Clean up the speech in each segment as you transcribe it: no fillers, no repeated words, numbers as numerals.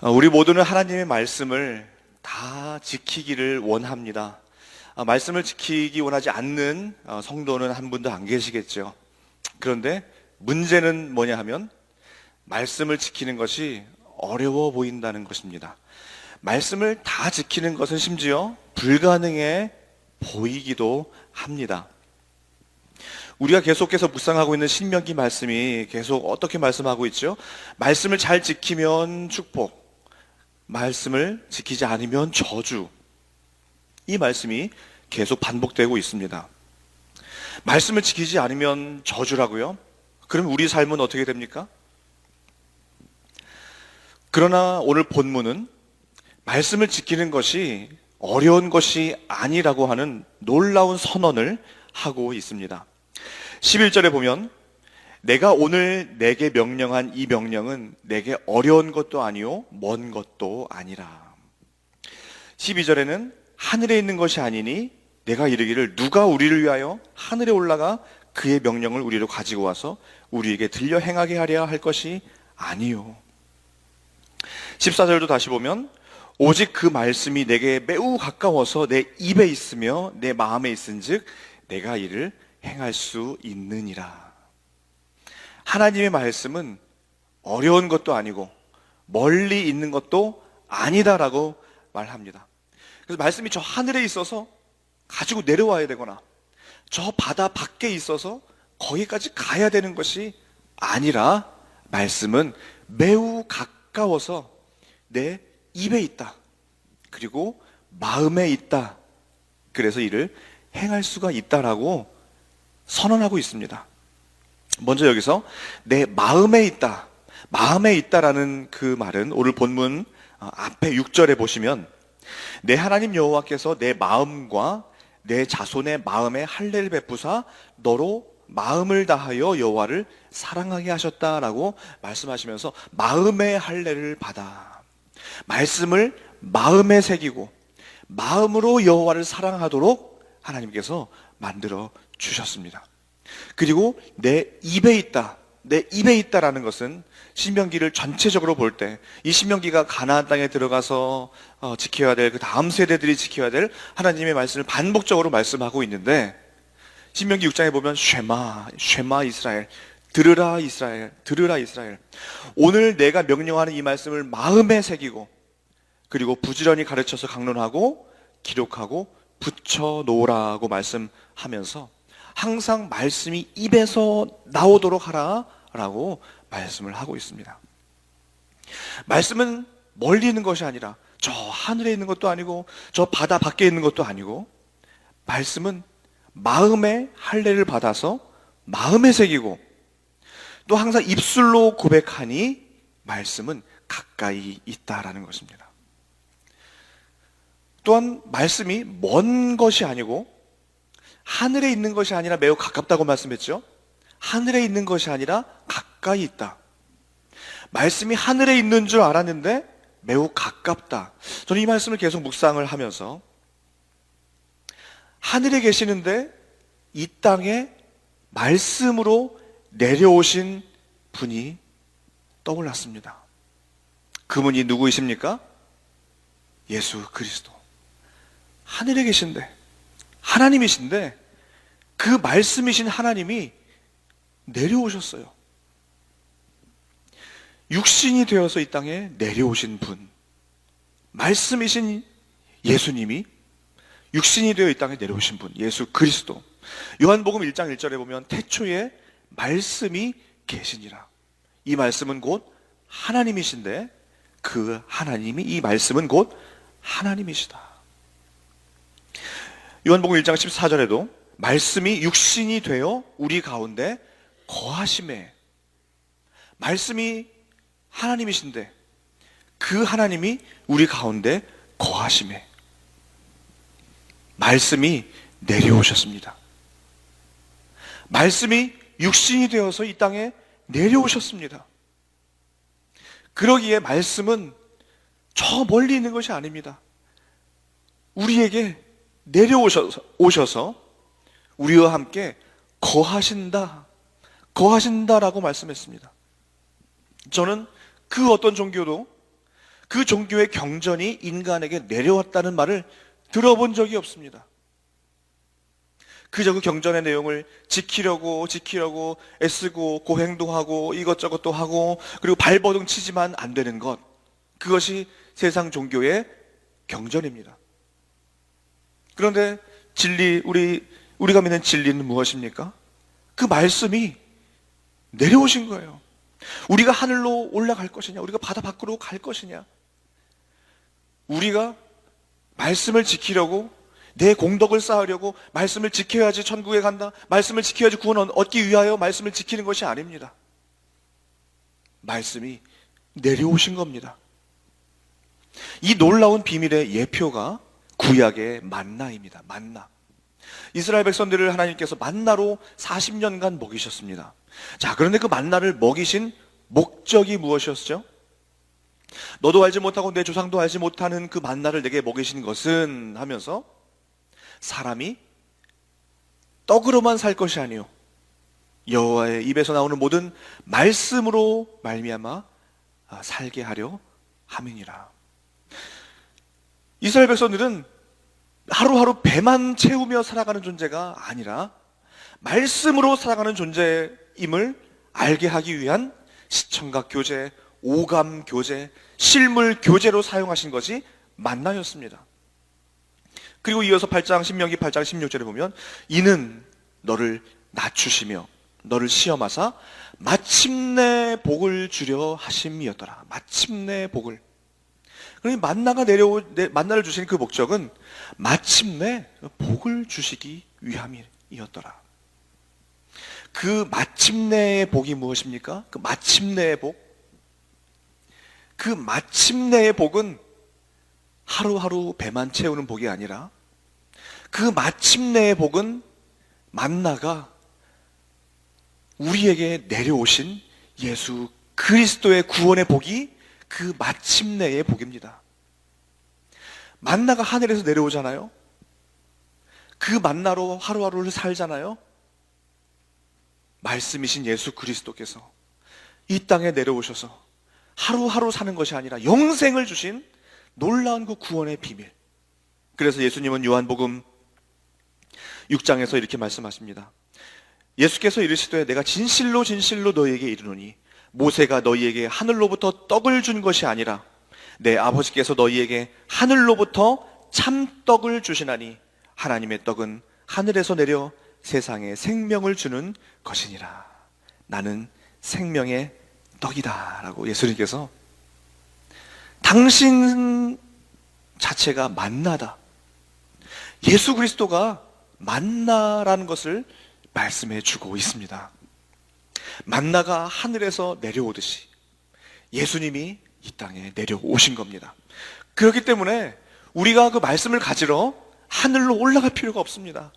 우리 모두는 하나님의 말씀을 다 지키기를 원합니다. 말씀을 지키기 원하지 않는 성도는 한 분도 안 계시겠죠. 그런데 문제는 뭐냐 하면 말씀을 지키는 것이 어려워 보인다는 것입니다. 말씀을 다 지키는 것은 심지어 불가능해 보이기도 합니다. 우리가 계속해서 묵상하고 있는 신명기 말씀이 계속 어떻게 말씀하고 있죠? 말씀을 잘 지키면 축복, 말씀을 지키지 않으면 저주. 이 말씀이 계속 반복되고 있습니다. 말씀을 지키지 않으면 저주라고요? 그럼 우리 삶은 어떻게 됩니까? 그러나 오늘 본문은 말씀을 지키는 것이 어려운 것이 아니라고 하는 놀라운 선언을 하고 있습니다. 11절에 보면 내가 오늘 내게 명령한 이 명령은 내게 어려운 것도 아니요 먼 것도 아니라. 12절에는 하늘에 있는 것이 아니니 내가 이르기를 누가 우리를 위하여 하늘에 올라가 그의 명령을 우리로 가지고 와서 우리에게 들려 행하게 하려 할 것이 아니요. 14절도 다시 보면 오직 그 말씀이 내게 매우 가까워서 내 입에 있으며 내 마음에 있은즉 내가 이를 행할 수 있느니라. 하나님의 말씀은 어려운 것도 아니고 멀리 있는 것도 아니다라고 말합니다. 그래서 말씀이 저 하늘에 있어서 가지고 내려와야 되거나 저 바다 밖에 있어서 거기까지 가야 되는 것이 아니라 말씀은 매우 가까워서 내 입에 있다. 그리고 마음에 있다. 그래서 이를 행할 수가 있다라고 선언하고 있습니다. 먼저 여기서 내 마음에 있다. 마음에 있다라는 그 말은 오늘 본문 앞에 6절에 보시면 내 하나님 여호와께서 내 마음과 내 자손의 마음에 할례를 베푸사 너로 마음을 다하여 여호와를 사랑하게 하셨다라고 말씀하시면서 마음의 할례를 받아. 말씀을 마음에 새기고 마음으로 여호와를 사랑하도록 하나님께서 만들어 주셨습니다. 그리고 내 입에 있다. 내 입에 있다라는 것은 신명기를 전체적으로 볼 때 이 신명기가 가나안 땅에 들어가서 지켜야 될 그 다음 세대들이 지켜야 될 하나님의 말씀을 반복적으로 말씀하고 있는데 신명기 6장에 보면 쉐마 이스라엘, 들으라 이스라엘, 들으라 이스라엘. 오늘 내가 명령하는 이 말씀을 마음에 새기고 그리고 부지런히 가르쳐서 강론하고 기록하고 붙여 놓으라고 말씀하면서 항상 말씀이 입에서 나오도록 하라라고 말씀을 하고 있습니다. 말씀은 멀리 있는 것이 아니라 저 하늘에 있는 것도 아니고 저 바다 밖에 있는 것도 아니고 말씀은 마음의 할례를 받아서 마음에 새기고 또 항상 입술로 고백하니 말씀은 가까이 있다라는 것입니다. 또한 말씀이 먼 것이 아니고 하늘에 있는 것이 아니라 매우 가깝다고 말씀했죠. 하늘에 있는 것이 아니라 가까이 있다. 말씀이 하늘에 있는 줄 알았는데 매우 가깝다. 저는 이 말씀을 계속 묵상을 하면서 하늘에 계시는데 이 땅에 말씀으로 내려오신 분이 떠올랐습니다. 그분이 누구이십니까? 예수 그리스도. 하늘에 계신데 하나님이신데 그 말씀이신 하나님이 내려오셨어요. 육신이 되어서 이 땅에 내려오신 분, 말씀이신 예수님이 육신이 되어 이 땅에 내려오신 분, 예수 그리스도. 요한복음 1장 1절에 보면 태초에 말씀이 계시니라. 이 말씀은 곧 하나님이신데 그 하나님이 이 말씀은 곧 하나님이시다. 요한복음 1장 14절에도 말씀이 육신이 되어 우리 가운데 거하심에, 말씀이 하나님이신데 그 하나님이 우리 가운데 거하심에 말씀이 내려오셨습니다. 말씀이 육신이 되어서 이 땅에 내려오셨습니다. 그러기에 말씀은 저 멀리 있는 것이 아닙니다. 우리에게 내려오셔서 우리와 함께 거하신다라고 말씀했습니다. 저는 그 어떤 종교도 그 종교의 경전이 인간에게 내려왔다는 말을 들어본 적이 없습니다. 그저 그 경전의 내용을 지키려고 애쓰고 고행도 하고 이것저것도 하고 그리고 발버둥 치지만 안 되는 것, 그것이 세상 종교의 경전입니다. 그런데 진리, 우리가 믿는 진리는 무엇입니까? 그 말씀이 내려오신 거예요. 우리가 하늘로 올라갈 것이냐, 우리가 바다 밖으로 갈 것이냐, 우리가 말씀을 지키려고, 내 공덕을 쌓으려고 말씀을 지켜야지 천국에 간다, 말씀을 지켜야지 구원 얻기 위하여 말씀을 지키는 것이 아닙니다. 말씀이 내려오신 겁니다. 이 놀라운 비밀의 예표가 구약의 만나입니다. 만나. 이스라엘 백성들을 하나님께서 만나로 40년간 먹이셨습니다. 자, 그런데 그 만나를 먹이신 목적이 무엇이었죠? 너도 알지 못하고 내 조상도 알지 못하는 그 만나를 내게 먹이신 것은 하면서 사람이 떡으로만 살 것이 아니요 여호와의 입에서 나오는 모든 말씀으로 말미암아 살게 하려 함이니라. 이스라엘 백성들은 하루하루 배만 채우며 살아가는 존재가 아니라 말씀으로 살아가는 존재임을 알게 하기 위한 시청각 교제, 오감 교제, 실물 교제로 사용하신 것이 만나였습니다. 그리고 이어서 신명기 8장 16절에 보면 이는 너를 낮추시며 너를 시험하사 마침내 복을 주려 하심이었더라. 마침내 복을. 그러니 만나를 주신 그 목적은 마침내 복을 주시기 위함이었더라. 그 마침내의 복이 무엇입니까? 그 마침내의 복. 그 마침내의 복은 하루하루 배만 채우는 복이 아니라 그 마침내의 복은 만나가 우리에게 내려오신 예수 그리스도의 구원의 복이 그 마침내의 복입니다. 만나가 하늘에서 내려오잖아요. 그 만나로 하루하루를 살잖아요. 말씀이신 예수 그리스도께서 이 땅에 내려오셔서 하루하루 사는 것이 아니라 영생을 주신 놀라운 그 구원의 비밀. 그래서 예수님은 요한복음 6장에서 이렇게 말씀하십니다. 예수께서 이르시되 내가 진실로 진실로 너희에게 이르노니 모세가 너희에게 하늘로부터 떡을 준 것이 아니라 내 아버지께서 너희에게 하늘로부터 참떡을 주시나니 하나님의 떡은 하늘에서 내려 세상에 생명을 주는 것이니라. 나는 생명의 떡이다 라고 예수님께서, 당신 자체가 만나다, 예수 그리스도가 만나라는 것을 말씀해 주고 있습니다. 만나가 하늘에서 내려오듯이 예수님이 이 땅에 내려오신 겁니다. 그렇기 때문에 우리가 그 말씀을 가지러 하늘로 올라갈 필요가 없습니다.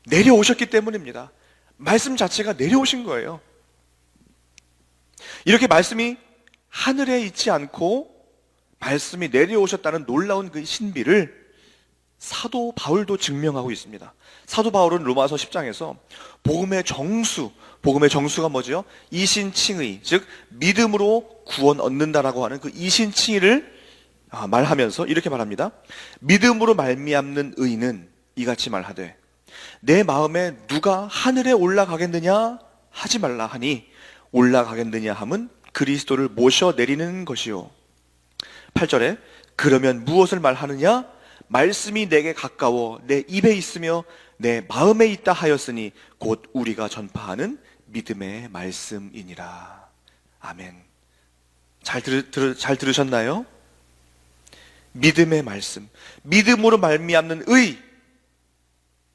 내려오셨기 때문입니다. 말씀 자체가 내려오신 거예요. 이렇게 말씀이 하늘에 있지 않고 말씀이 내려오셨다는 놀라운 그 신비를 사도 바울도 증명하고 있습니다. 사도 바울은 로마서 10장에서 복음의 정수가 뭐죠? 이신칭의, 즉 믿음으로 구원 얻는다라고 하는 그 이신칭의를 말하면서 이렇게 말합니다. 믿음으로 말미암는 의는 이같이 말하되 내 마음에 누가 하늘에 올라가겠느냐 하지 말라 하니 올라가겠느냐 함은 그리스도를 모셔 내리는 것이요. 8절에 그러면 무엇을 말하느냐? 말씀이 내게 가까워 내 입에 있으며 내 마음에 있다 하였으니 곧 우리가 전파하는 믿음의 말씀이니라. 아멘. 잘 들으셨나요? 믿음의 말씀, 믿음으로 말미암는 의,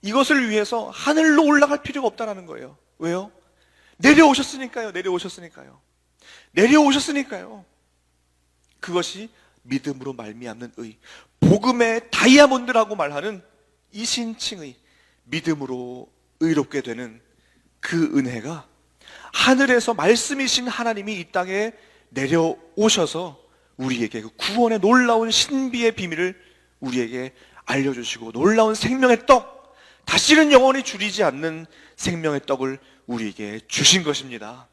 이것을 위해서 하늘로 올라갈 필요가 없다는 거예요. 왜요? 내려오셨으니까요. 그것이 믿음으로 말미암는 의, 복음의 다이아몬드라고 말하는 이신칭의, 믿음으로 의롭게 되는 그 은혜가 하늘에서 말씀이신 하나님이 이 땅에 내려오셔서 우리에게 그 구원의 놀라운 신비의 비밀을 우리에게 알려주시고 놀라운 생명의 떡, 다시는 영원히 줄이지 않는 생명의 떡을 우리에게 주신 것입니다.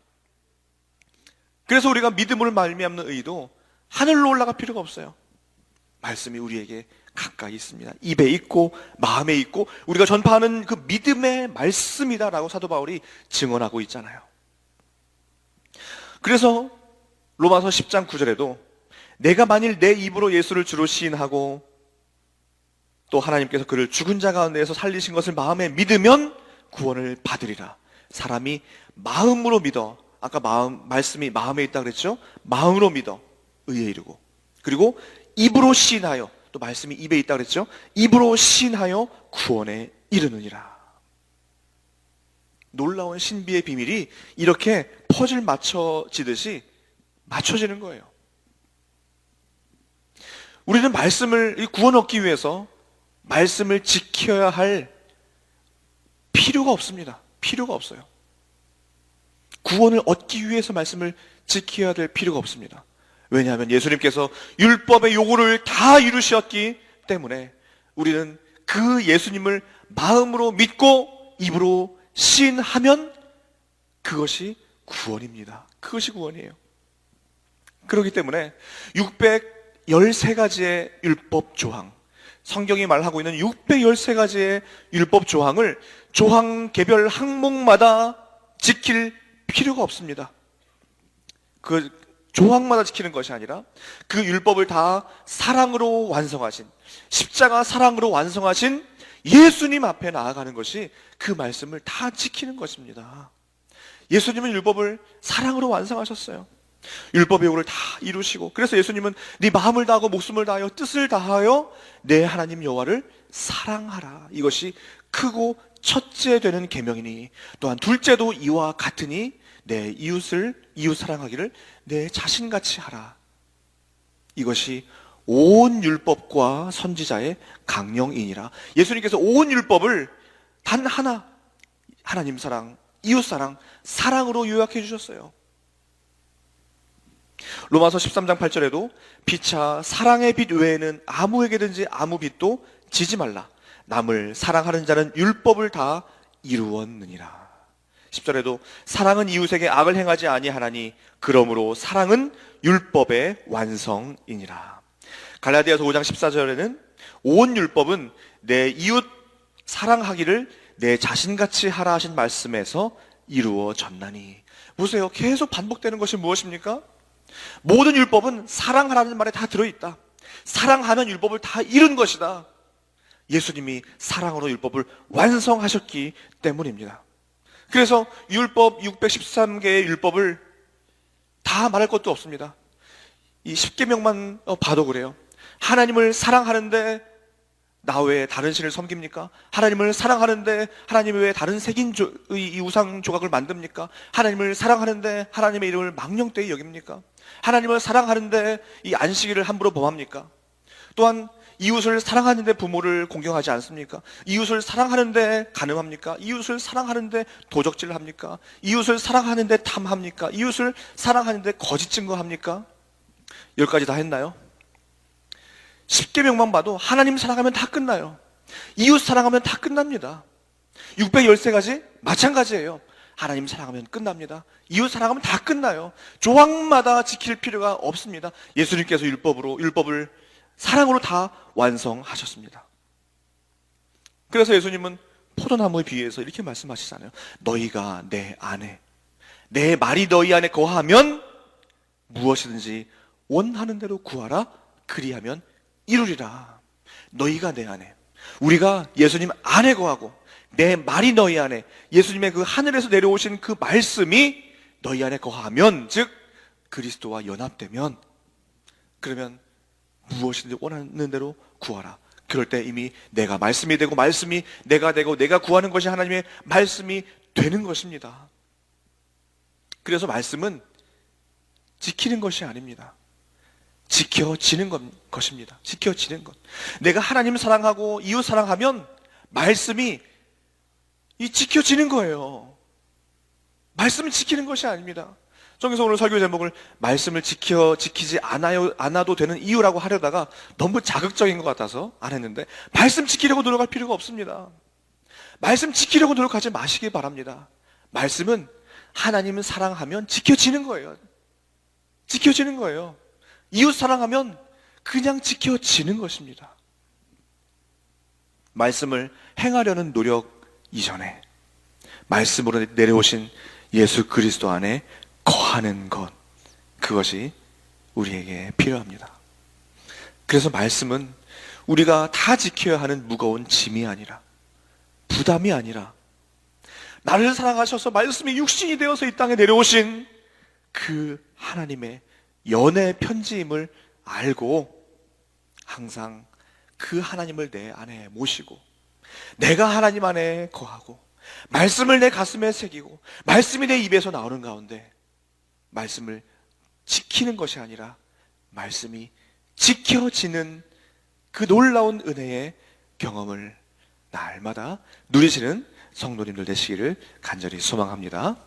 그래서 우리가 믿음으로 말미암는 의도 하늘로 올라갈 필요가 없어요. 말씀이 우리에게 가까이 있습니다. 입에 있고 마음에 있고 우리가 전파하는 그 믿음의 말씀이다라고 사도 바울이 증언하고 있잖아요. 그래서 로마서 10장 9절에도 내가 만일 내 입으로 예수를 주로 시인하고 또 하나님께서 그를 죽은 자 가운데에서 살리신 것을 마음에 믿으면 구원을 받으리라. 사람이 마음으로 믿어, 아까 말씀이 마음에 있다 그랬죠? 마음으로 믿어 의에 이르고, 그리고 입으로 시인하여, 또 말씀이 입에 있다 그랬죠? 입으로 시인하여 구원에 이르느니라. 놀라운 신비의 비밀이 이렇게 퍼즐 맞춰지듯이 맞춰지는 거예요. 우리는 말씀을, 구원 얻기 위해서 말씀을 지켜야 할 필요가 없습니다. 필요가 없어요. 구원을 얻기 위해서 말씀을 지켜야 될 필요가 없습니다. 왜냐하면 예수님께서 율법의 요구를 다 이루셨기 때문에 우리는 그 예수님을 마음으로 믿고 입으로 시인하면 그것이 구원입니다. 그것이 구원이에요. 그렇기 때문에 613가지의 율법 조항, 성경이 말하고 있는 613가지의 율법 조항을 조항 개별 항목마다 지킬 필요가 없습니다. 그 조항마다 지키는 것이 아니라 그 율법을 다 사랑으로 완성하신, 십자가 사랑으로 완성하신 예수님 앞에 나아가는 것이 그 말씀을 다 지키는 것입니다. 예수님은 율법을 사랑으로 완성하셨어요. 율법의 요구를 다 이루시고, 그래서 예수님은 네 마음을 다하고 목숨을 다하여 뜻을 다하여 내 하나님 여호와를 사랑하라. 이것이 크고 첫째 되는 계명이니 또한 둘째도 이와 같으니 내 이웃 사랑하기를 내 자신같이 하라. 이것이 온 율법과 선지자의 강령이니라. 예수님께서 온 율법을 단 하나, 하나님 사랑, 이웃 사랑, 사랑으로 요약해 주셨어요. 로마서 13장 8절에도 피차 사랑의 빛 외에는 아무에게든지 아무 빛도 지지 말라. 남을 사랑하는 자는 율법을 다 이루었느니라. 10절에도 사랑은 이웃에게 악을 행하지 아니하나니 그러므로 사랑은 율법의 완성이니라. 갈라디아서 5장 14절에는 온 율법은 내 이웃 사랑하기를 내 자신같이 하라 하신 말씀에서 이루어졌나니. 보세요. 계속 반복되는 것이 무엇입니까? 모든 율법은 사랑하라는 말에 다 들어있다. 사랑하면 율법을 다 이룬 것이다. 예수님이 사랑으로 율법을 완성하셨기 때문입니다. 그래서 율법 613개의 율법을 다 말할 것도 없습니다. 이 10계명만 봐도 그래요. 하나님을 사랑하는데 나 외에 다른 신을 섬깁니까? 하나님을 사랑하는데 하나님 외에 다른 색인 이 우상 조각을 만듭니까? 하나님을 사랑하는데 하나님의 이름을 망령되이 여깁니까? 하나님을 사랑하는데 이 안식일을 함부로 범합니까? 또한 이웃을 사랑하는데 부모를 공경하지 않습니까? 이웃을 사랑하는데 간음합니까? 이웃을 사랑하는데 도적질을 합니까? 이웃을 사랑하는데 탐합니까? 이웃을 사랑하는데 거짓 증거합니까? 10가지 다 했나요? 10계명만 봐도 하나님 사랑하면 다 끝나요. 이웃 사랑하면 다 끝납니다. 613가지 마찬가지예요. 하나님 사랑하면 끝납니다. 이웃 사랑하면 다 끝나요. 조항마다 지킬 필요가 없습니다. 예수님께서 율법을 사랑으로 다 완성하셨습니다. 그래서 예수님은 포도나무에 비유해서 이렇게 말씀하시잖아요. 너희가 내 안에, 내 말이 너희 안에 거하면 무엇이든지 원하는 대로 구하라. 그리하면 이루리라. 너희가 내 안에, 우리가 예수님 안에 거하고 내 말이 너희 안에, 예수님의 그 하늘에서 내려오신 그 말씀이 너희 안에 거하면, 즉 그리스도와 연합되면, 그러면 무엇이든지 원하는 대로 구하라. 그럴 때 이미 내가 말씀이 되고 말씀이 내가 되고 내가 구하는 것이 하나님의 말씀이 되는 것입니다. 그래서 말씀은 지키는 것이 아닙니다. 지켜지는 것입니다. 지켜지는 것. 내가 하나님 사랑하고 이웃 사랑하면 말씀이 지켜지는 거예요. 말씀을 지키는 것이 아닙니다. 정에서 오늘 설교 제목을 말씀을 지키지 않아도 되는 이유라고 하려다가 너무 자극적인 것 같아서 안 했는데, 말씀 지키려고 노력할 필요가 없습니다. 말씀 지키려고 노력하지 마시기 바랍니다. 말씀은 하나님을 사랑하면 지켜지는 거예요. 지켜지는 거예요. 이웃 사랑하면 그냥 지켜지는 것입니다. 말씀을 행하려는 노력 이전에 말씀으로 내려오신 예수 그리스도 안에 거하는 것, 그것이 우리에게 필요합니다. 그래서 말씀은 우리가 다 지켜야 하는 무거운 짐이 아니라, 부담이 아니라, 나를 사랑하셔서 말씀이 육신이 되어서 이 땅에 내려오신 그 하나님의 연애 편지임을 알고 항상 그 하나님을 내 안에 모시고 내가 하나님 안에 거하고 말씀을 내 가슴에 새기고 말씀이 내 입에서 나오는 가운데 말씀을 지키는 것이 아니라 말씀이 지켜지는 그 놀라운 은혜의 경험을 날마다 누리시는 성도님들 되시기를 간절히 소망합니다.